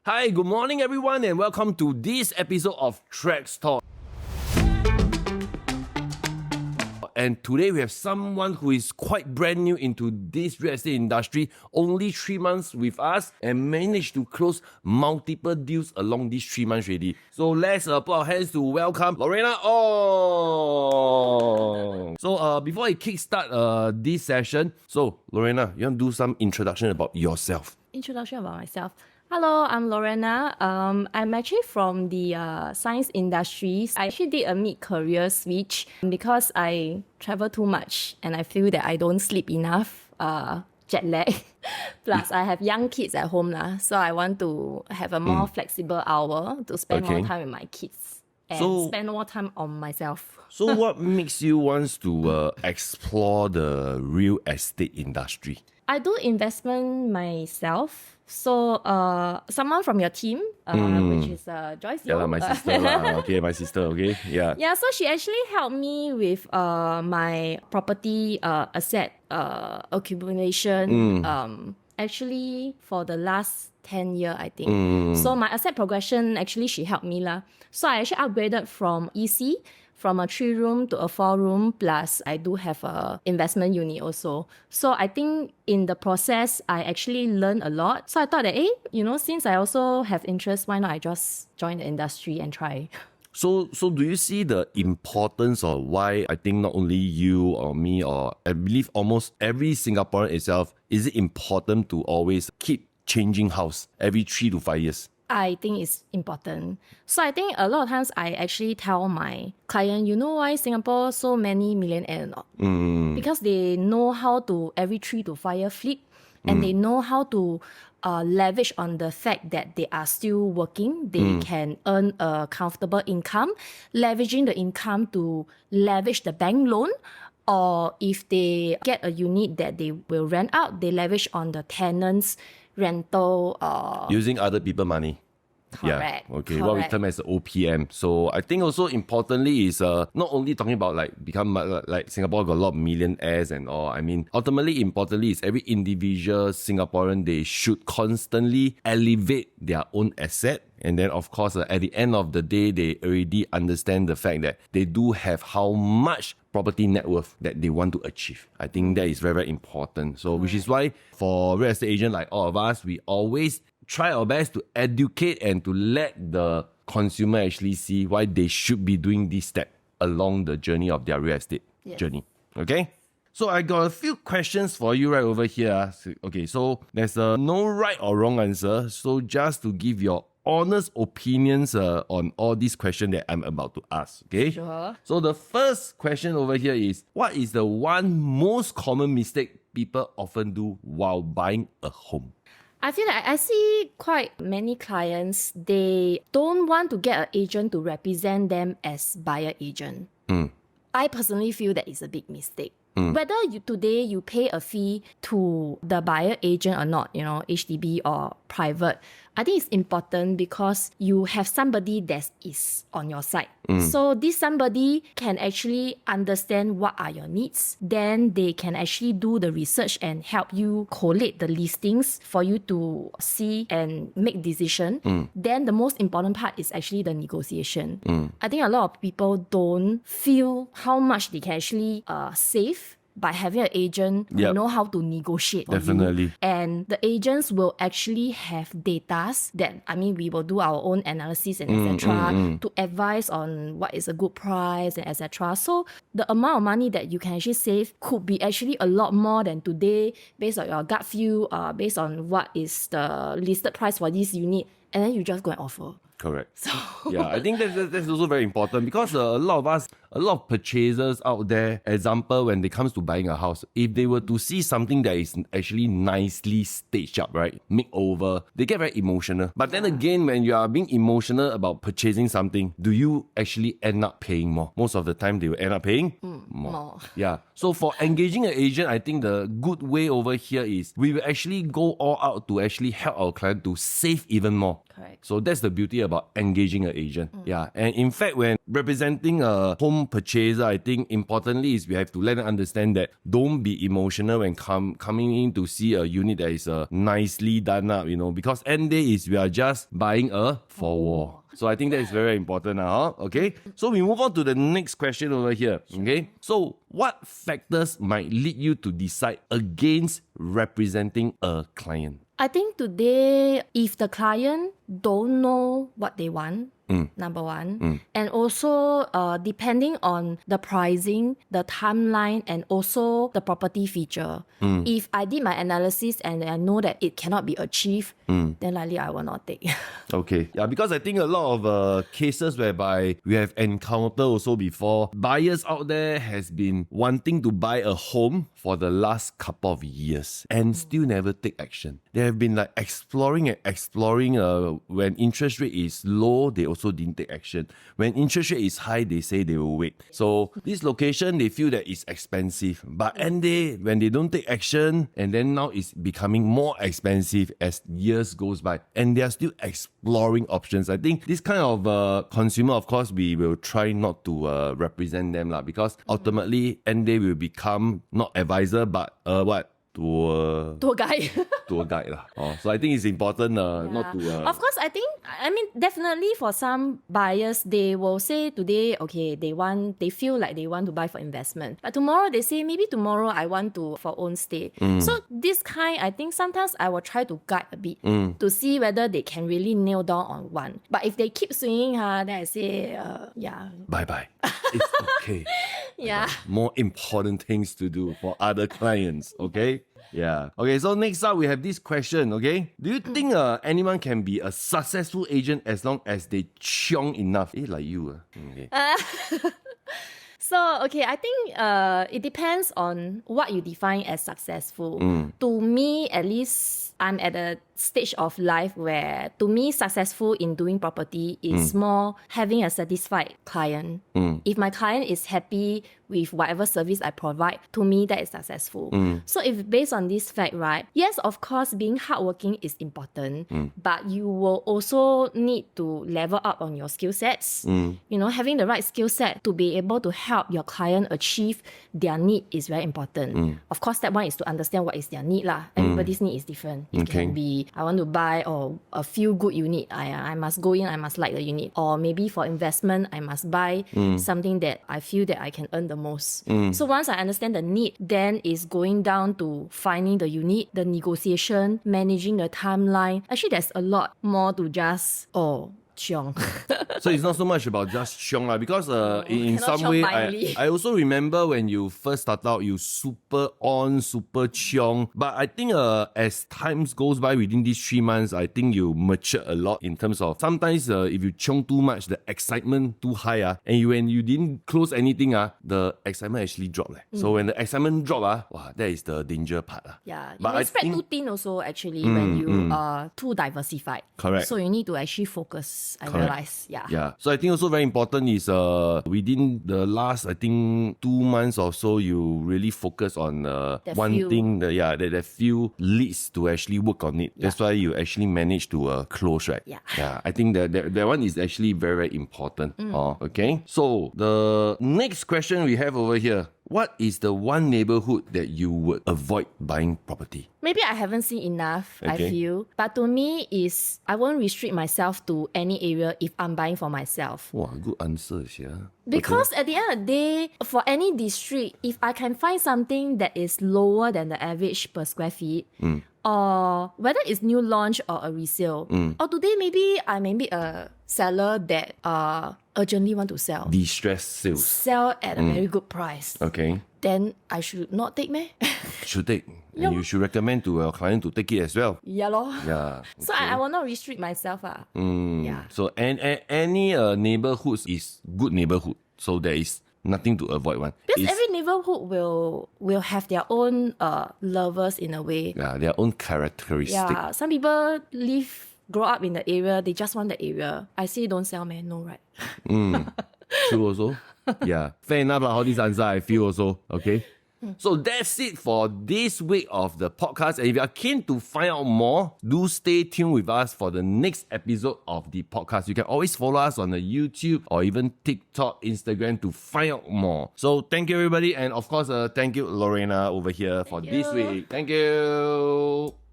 Hi, good morning everyone and welcome to this episode of TrexTalk. And today we have someone who is quite brand new into this real estate industry, only 3 months with us and managed to close multiple deals along these 3 months already. So let's put our hands to welcome Loriana. So before I kickstart this session, so Loriana, you want to do some introduction about yourself? Introduction about myself. Hello, I'm Loriana. I'm actually from the science industry. I actually did a mid-career switch because I travel too much and I feel that I don't sleep enough, jet lag. Plus, I have young kids at home, so I want to have a more flexible hour to spend more time with my kids and spend more time on myself. So what makes you want to explore the real estate industry? I do investment myself. So, someone from your team, which is Joyce. Yeah, my sister. My sister, okay? Yeah. Yeah, so she actually helped me with my property asset accumulation actually for the last 10 years, I think. So my asset progression, actually, she helped me. So I actually upgraded from EC, from a 3-room to a 4-room, plus I do have a investment unit also. So I think in the process, I actually learned a lot. So I thought that, since I also have interest, why not I just join the industry and try? So do you see the importance of why I think not only you or me or I believe almost every Singaporean itself, is it important to always keep changing house every 3 to 5 years? I think it's important. So I think a lot of times I actually tell my client, you know why Singapore so many millionaires or not? Because they know how to every 3 to 5 year flip and they know how to leverage on the fact that they are still working. They can earn a comfortable income, leveraging the income to leverage the bank loan. Or if they get a unit that they will rent out, they leverage on the tenants' rental. Using other people's money. Correct. Yeah. Okay. What we term as OPM. So I think also importantly is not only talking about become like Singapore got a lot of millionaires and all. I mean, ultimately importantly is every individual Singaporean, they should constantly elevate their own asset. And then of course at the end of the day, they already understand the fact that they do have how much property net worth that they want to achieve. I think that is very, very important. So which is why for real estate agent like all of us, we always try our best to educate and to let the consumer actually see why they should be doing this step along the journey of their real estate journey. Okay? So I got a few questions for you right over here. Okay, so there's no right or wrong answer. So just to give your honest opinions on all these questions that I'm about to ask. Okay? Sure. So the first question over here is, what is the one most common mistake people often do while buying a home? I feel like I see quite many clients, they don't want to get an agent to represent them as buyer agent. I personally feel that it's a big mistake. Whether today you pay a fee to the buyer agent or not, HDB or private, I think it's important because you have somebody that is on your side. So this somebody can actually understand what are your needs. Then they can actually do the research and help you collate the listings for you to see and make decision. Then the most important part is actually the negotiation. I think a lot of people don't feel how much they can actually save by having an agent who know how to negotiate for you. And the agents will actually have data that, we will do our own analysis and etc. to advise on what is a good price and etc. So the amount of money that you can actually save could be actually a lot more than today based on your gut feel, based on what is the listed price for this unit, and then you just go and offer. Correct. So yeah, I think that's also very important because a lot of purchasers out there, example, when it comes to buying a house, if they were to see something that is actually nicely staged up, right, makeover, they get very emotional. But then again, when you are being emotional about purchasing something, do you actually end up paying more? Most of the time, they will end up paying more. Yeah. So for engaging an agent, I think the good way over here is we will actually go all out to actually help our client to save even more. Correct. So that's the beauty about engaging an agent. Yeah. And in fact, when representing a home home purchaser, I think importantly is we have to let them understand that don't be emotional when coming in to see a unit that is nicely done up, because end day is we are just buying a for war. So I think that is very important now. Okay, so we move on to the next question over here. Okay, so what factors might lead you to decide against representing a client? I think today, if the client don't know what they want, number one, and also depending on the pricing, the timeline, and also the property feature. If I did my analysis and I know that it cannot be achieved, then likely I will not take. Okay, yeah, because I think a lot of cases whereby we have encountered also before, buyers out there has been wanting to buy a home for the last couple of years and still never take action. They have been like exploring. When interest rate is low, they also didn't take action. When interest rate is high, they say they will wait. So this location, they feel that it's expensive. But end day, when they don't take action, and then now it's becoming more expensive as years goes by, and they are still exploring options. I think this kind of consumer, of course, we will try not to represent them because ultimately, end day will become not advisor, but tour guide. Tour guide lah. So I think it's important not to... Of course, I mean, definitely for some buyers, they will say today, okay, they feel like they want to buy for investment. But tomorrow, they say, maybe tomorrow I want to for own stay. So this kind, I think sometimes I will try to guide a bit to see whether they can really nail down on one. But if they keep swinging, then I say, yeah. Bye-bye. It's okay. Yeah. More important things to do for other clients, okay? Yeah. Okay, so next up, we have this question, okay? Do you think anyone can be a successful agent as long as they chiong enough? Like you. Okay. So, okay, I think it depends on what you define as successful. To me, at least, I'm at a stage of life where, to me, successful in doing property is more having a satisfied client. If my client is happy with whatever service I provide, to me, that is successful. So if based on this fact, right, yes, of course, being hardworking is important, but you will also need to level up on your skill sets. Having the right skill set to be able to help your client achieve their need is very important. Of course, that one is to understand what is their need lah. Everybody's need is different. It can be, I want to buy a few good unit. I must go in, I must like the unit. Or maybe for investment, I must buy something that I feel that I can earn the most. So once I understand the need, then it's going down to finding the unit, the negotiation, managing the timeline. Actually, there's a lot more to just, chiong. So it's not so much about just chiong because in some way, I also remember when you first start out, you super chiong. But I think as times goes by within these 3 months, I think you mature a lot in terms of sometimes if you chiong too much, the excitement too high, and when you didn't close anything, the excitement actually dropped. So when the excitement drop, that is the danger part. Yeah, you but may spread too thin also actually when you are too diversified. Correct. So you need to actually focus. I realize, yeah. So I think also very important is within the last, I think 2 months or so, you really focus on one thing that few leads to actually work on it. That's why you actually manage to close, right? Yeah. I think that one is actually very, very important. Okay. So the next question we have over here. What is the one neighborhood that you would avoid buying property? Maybe I haven't seen enough, I feel. But to me, I won't restrict myself to any area if I'm buying for myself. Wow, good answer, yeah. Because at the end of the day, for any district, if I can find something that is lower than the average per square feet, or whether it's new launch or a resale, or today maybe I may be a seller that urgently want to sell. Distress sales. Sell at a very good price. Okay. Then I should not take meh? Should take. And you should recommend to your client to take it as well. Yeah lor. Yeah. So I will not restrict myself. Yeah. So any neighborhoods is good neighborhood. So there is nothing to avoid one. Because every neighborhood will have their own lovers in a way. Yeah, their own characteristic. Yeah. Some people grow up in the area, they just want the area. I say don't sell, man. No, right? True also. Yeah. Fair enough, all these answers I feel also. Okay. So that's it for this week of the podcast. And if you are keen to find out more, do stay tuned with us for the next episode of the podcast. You can always follow us on the YouTube or even TikTok, Instagram to find out more. So thank you everybody, and of course thank you Loriana over here for this week. Thank you.